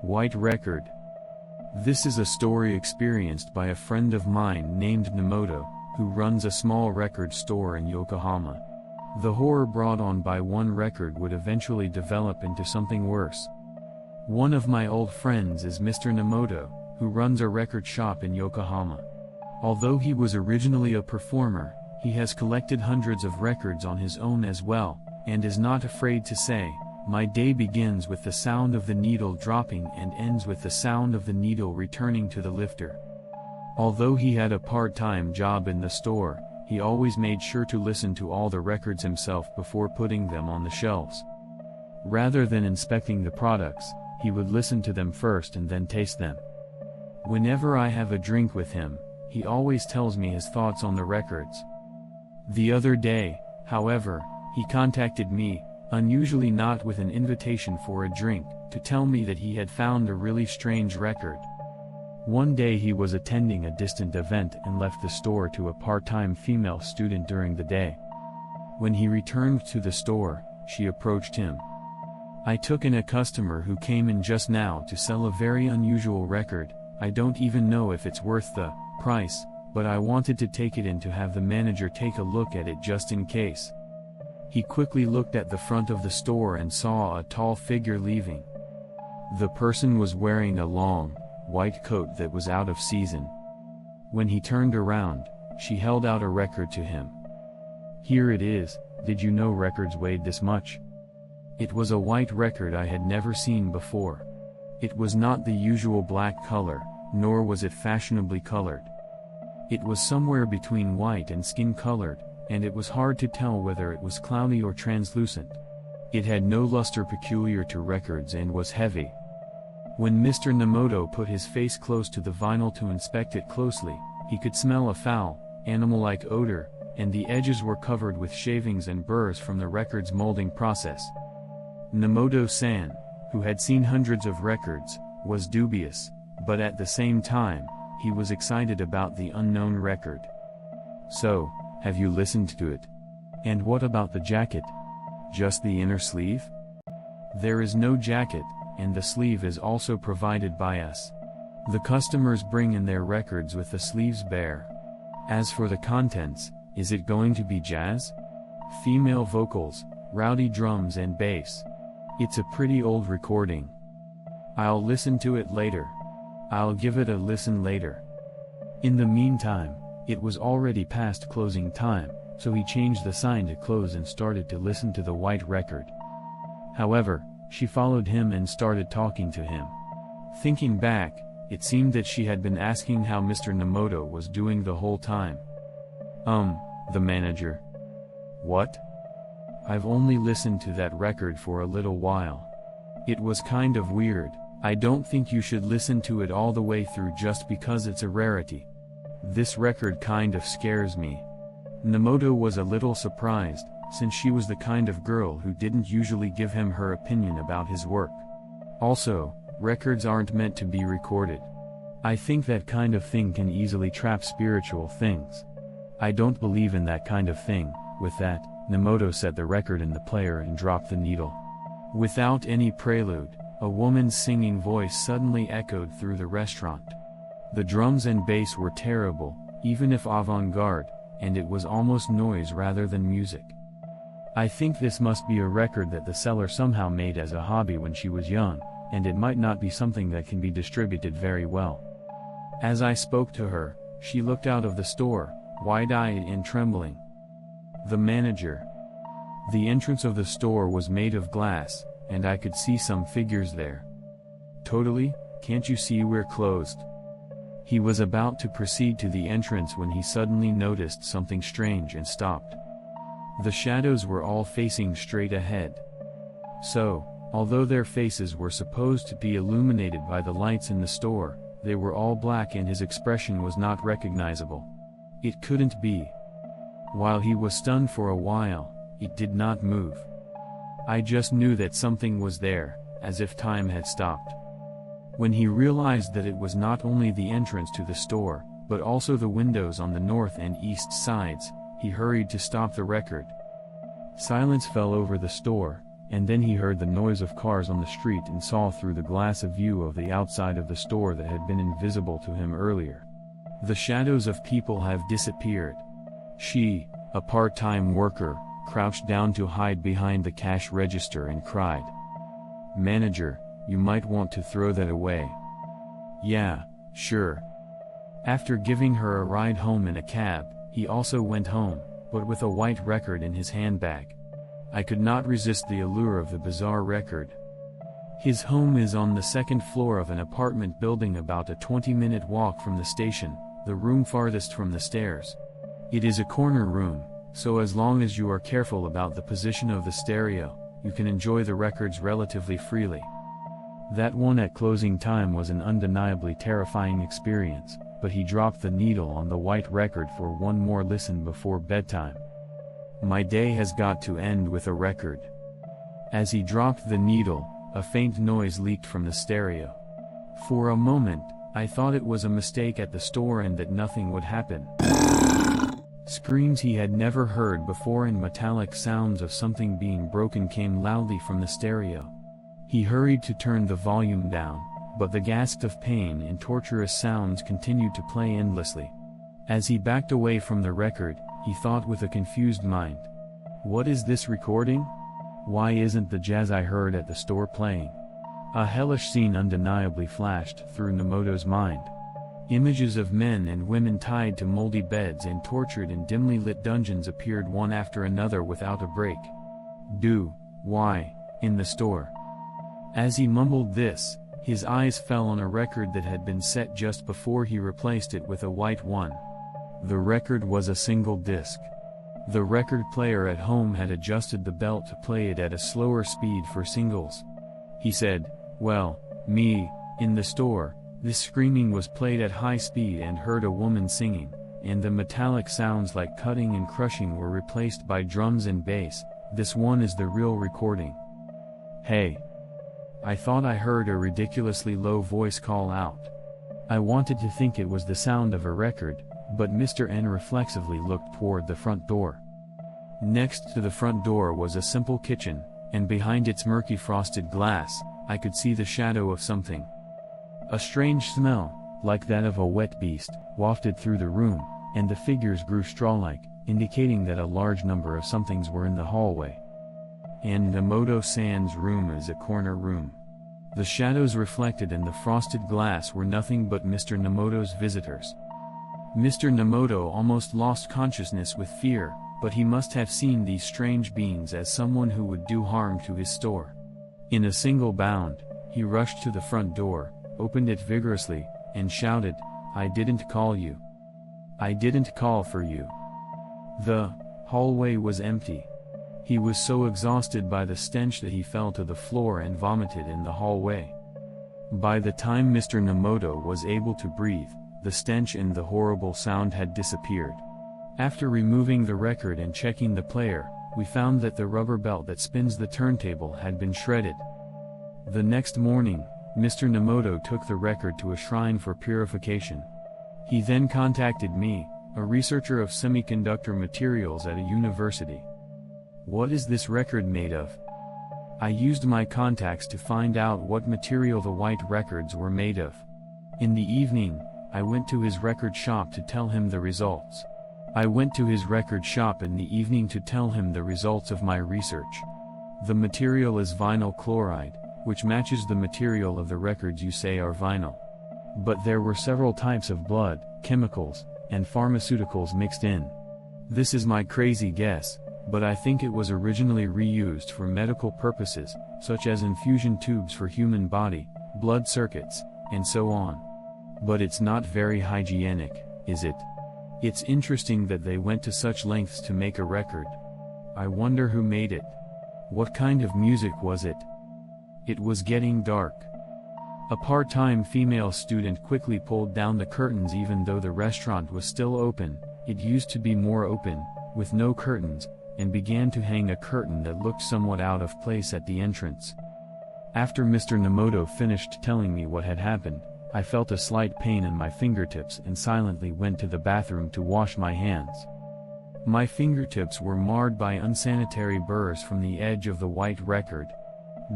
White record. This is a story experienced by a friend of mine named Nemoto, who runs a small record store in Yokohama. The horror brought on by one record would eventually develop into something worse. One of my old friends is Mr. Nemoto, who runs a record shop in Yokohama. Although he was originally a performer, he has collected hundreds of records on his own as well, and is not afraid to say, "My day begins with the sound of the needle dropping and ends with the sound of the needle returning to the lifter." Although he had a part-time job in the store, he always made sure to listen to all the records himself before putting them on the shelves. Rather than inspecting the products, he would listen to them first and then taste them. Whenever I have a drink with him, he always tells me his thoughts on the records. The other day, however, he contacted me, unusually not with an invitation for a drink, to tell me that he had found a really strange record. One day he was attending a distant event and left the store to a part-time female student during the day. When he returned to the store, she approached him. "I took in a customer who came in just now to sell a very unusual record. I don't even know if it's worth the price, but I wanted to take it in to have the manager take a look at it just in case." He quickly looked at the front of the store and saw a tall figure leaving. The person was wearing a long, white coat that was out of season. When he turned around, she held out a record to him. "Here it is. Did you know records weighed this much?" It was a white record I had never seen before. It was not the usual black color, nor was it fashionably colored. It was somewhere between white and skin-colored, and it was hard to tell whether it was cloudy or translucent. It had no luster peculiar to records and was heavy. When Mr. Nemoto put his face close to the vinyl to inspect it closely, he could smell a foul, animal-like odor, and the edges were covered with shavings and burrs from the record's molding process. Nemoto-san, who had seen hundreds of records, was dubious, but at the same time, he was excited about the unknown record. "So, have you listened to it? And what about the jacket? Just the inner sleeve?" "There is no jacket, and the sleeve is also provided by us. The customers bring in their records with the sleeves bare. As for the contents, is it going to be jazz? Female vocals, rowdy drums and bass. It's a pretty old recording. I'll listen to it later. I'll give it a listen later." In the meantime, it was already past closing time, so he changed the sign to close and started to listen to the white record. However, she followed him and started talking to him. Thinking back, it seemed that she had been asking how Mr. Nemoto was doing the whole time. The manager. "What? I've only listened to that record for a little while. It was kind of weird. I don't think you should listen to it all the way through just because it's a rarity. This record kind of scares me." Nemoto was a little surprised, since she was the kind of girl who didn't usually give him her opinion about his work. Also, records aren't meant to be recorded. I think that kind of thing can easily trap spiritual things. I don't believe in that kind of thing. With that, Nemoto set the record in the player and dropped the needle. Without any prelude, a woman's singing voice suddenly echoed through the restaurant. The drums and bass were terrible, even if avant-garde, and it was almost noise rather than music. I think this must be a record that the seller somehow made as a hobby when she was young, and it might not be something that can be distributed very well. As I spoke to her, she looked out of the store, wide-eyed and trembling. The manager. The entrance of the store was made of glass, and I could see some figures there. "Totally, can't you see we're closed?" He was about to proceed to the entrance when he suddenly noticed something strange and stopped. The shadows were all facing straight ahead. So, although their faces were supposed to be illuminated by the lights in the store, they were all black and his expression was not recognizable. It couldn't be. While he was stunned for a while, it did not move. I just knew that something was there, as if time had stopped. When he realized that it was not only the entrance to the store, but also the windows on the north and east sides, he hurried to stop the record. Silence fell over the store, and then he heard the noise of cars on the street and saw through the glass a view of the outside of the store that had been invisible to him earlier. The shadows of people have disappeared. She, a part-time worker, crouched down to hide behind the cash register and cried, "Manager, you might want to throw that away." "Yeah, sure." After giving her a ride home in a cab, he also went home, but with a white record in his handbag. I could not resist the allure of the bizarre record. His home is on the second floor of an apartment building about a 20-minute walk from the station, the room farthest from the stairs. It is a corner room, so as long as you are careful about the position of the stereo, you can enjoy the records relatively freely. That one at closing time was an undeniably terrifying experience, but he dropped the needle on the white record for one more listen before bedtime. My day has got to end with a record. As he dropped the needle, a faint noise leaked from the stereo. For a moment, I thought it was a mistake at the store and that nothing would happen. Screams he had never heard before and metallic sounds of something being broken came loudly from the stereo. He hurried to turn the volume down, but the gasps of pain and torturous sounds continued to play endlessly. As he backed away from the record, he thought with a confused mind, "What is this recording? Why isn't the jazz I heard at the store playing?" A hellish scene undeniably flashed through Nomoto's mind. Images of men and women tied to moldy beds and tortured in dimly lit dungeons appeared one after another without a break. Why, in the store? As he mumbled this, his eyes fell on a record that had been set just before he replaced it with a white one. The record was a single disc. The record player at home had adjusted the belt to play it at a slower speed for singles. He said, "Well, in the store, this screaming was played at high speed and heard a woman singing, and the metallic sounds like cutting and crushing were replaced by drums and bass. This one is the real recording. Hey." I thought I heard a ridiculously low voice call out. I wanted to think it was the sound of a record, but Mr. N reflexively looked toward the front door. Next to the front door was a simple kitchen, and behind its murky frosted glass, I could see the shadow of something. A strange smell, like that of a wet beast, wafted through the room, and the figures grew straw-like, indicating that a large number of somethings were in the hallway. And Nomoto-san's room is a corner room. The shadows reflected in the frosted glass were nothing but Mr. Nomoto's visitors. Mr. Nomoto almost lost consciousness with fear, but he must have seen these strange beings as someone who would do harm to his store. In a single bound, he rushed to the front door, opened it vigorously, and shouted, "I didn't call you. I didn't call for you." The hallway was empty. He was so exhausted by the stench that he fell to the floor and vomited in the hallway. By the time Mr. Nomoto was able to breathe, the stench and the horrible sound had disappeared. After removing the record and checking the player, we found that the rubber belt that spins the turntable had been shredded. The next morning, Mr. Nomoto took the record to a shrine for purification. He then contacted me, a researcher of semiconductor materials at a university. "What is this record made of?" I used my contacts to find out what material the white records were made of. In the evening, I went to his record shop to tell him the results. I went to his record shop in the evening to tell him the results of my research. The material is vinyl chloride, which matches the material of the records you say are vinyl. But there were several types of blood, chemicals, and pharmaceuticals mixed in. This is my crazy guess, but I think it was originally reused for medical purposes, such as infusion tubes for human body, blood circuits, and so on. But it's not very hygienic, is it? It's interesting that they went to such lengths to make a record. I wonder who made it. What kind of music was it? It was getting dark. A part-time female student quickly pulled down the curtains even though the restaurant was still open. It used to be more open, with no curtains, and began to hang a curtain that looked somewhat out of place at the entrance. After Mr. Nomoto finished telling me what had happened, I felt a slight pain in my fingertips and silently went to the bathroom to wash my hands. My fingertips were marred by unsanitary burrs from the edge of the white record.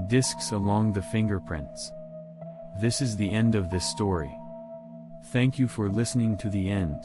Discs along the fingerprints. This is the end of this story. Thank you for listening to the end.